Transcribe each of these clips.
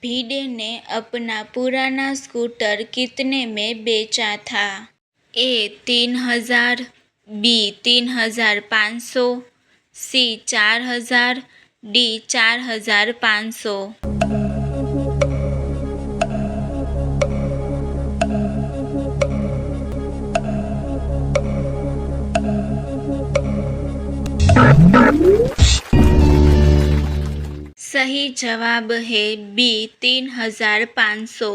भिडे ने अपना पुराना स्कूटर कितने में बेचा था? ए 3000, बी 3500, सी 4000, डी 4500। सही जवाब है बी 3500।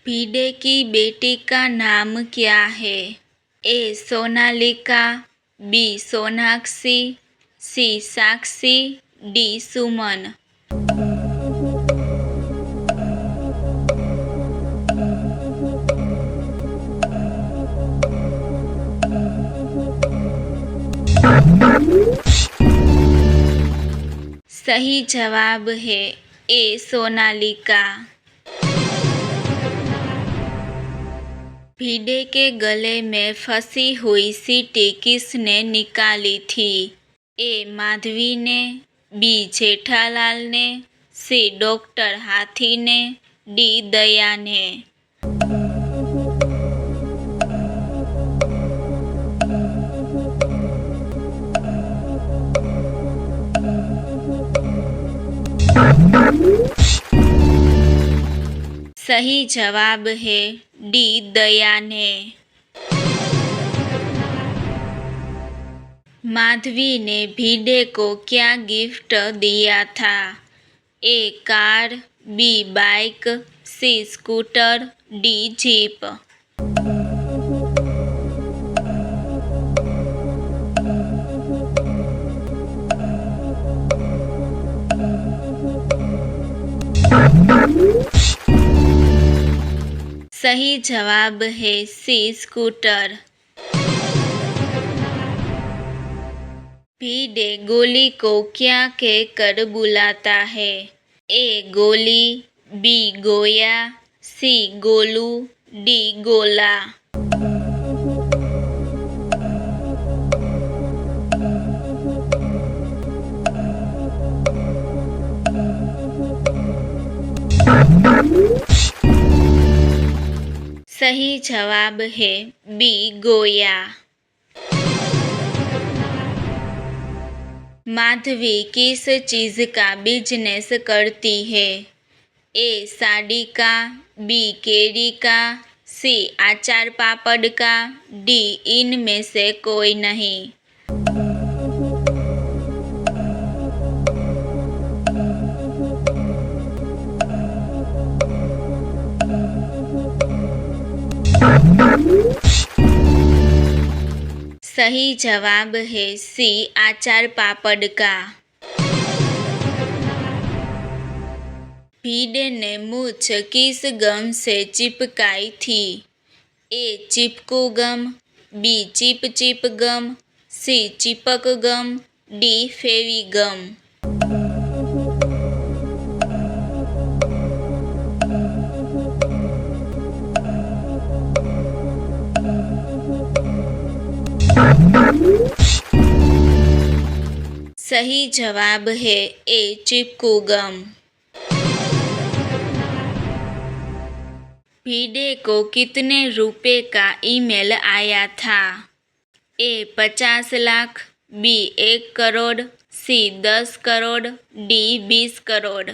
भिडे की बेटी का नाम क्या है? ए सोनालिका, बी सोनाक्षी, सी साक्षी, डी सुमन। सही जवाब है ए सोनालिका। भिडे के गले में फंसी हुई सीटी किसने निकाली थी? ए माधवी ने, बी जेठालाल ने, सी डॉक्टर हाथी ने, डी दया ने। सही जवाब है डी दया ने। माधवी ने भिडे को क्या गिफ्ट दिया था? ए कार, बी बाइक, सी स्कूटर, डी जीप। सही जवाब है सी स्कूटर। भिडे गोली को क्या कहकर बुलाता है? ए गोली, बी गोया, सी गोलू, डी गोला। सही जवाब है बी गोया। माधवी किस चीज का बिजनेस करती है? ए साड़ी का, बी केरी का, सी अचार पापड़ का, डी इनमें से कोई नहीं। सही जवाब है सी अचार पापड़ का। भिडे ने मूछ किस गम से चिपकाई थी? ए चिपकू गम, बी चिप चिप गम, सी चिपक गम, डी फेवी गम। सही जवाब है ए चिपकू गम। भिडे को कितने रुपए का ईमेल आया था? ए 50 लाख, बी 1 करोड़, सी 10 करोड़, डी 20 करोड़।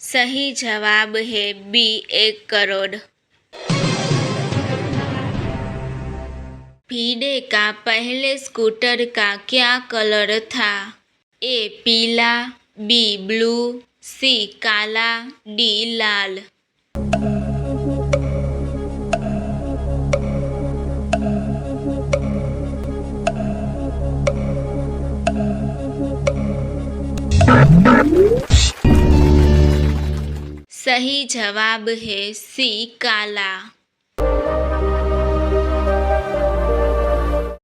सही जवाब है बी 1 करोड़। भिडे का पहले स्कूटर का क्या कलर था? ए पीला, बी ब्लू, सी काला, डी लाल। सही जवाब है सी काला।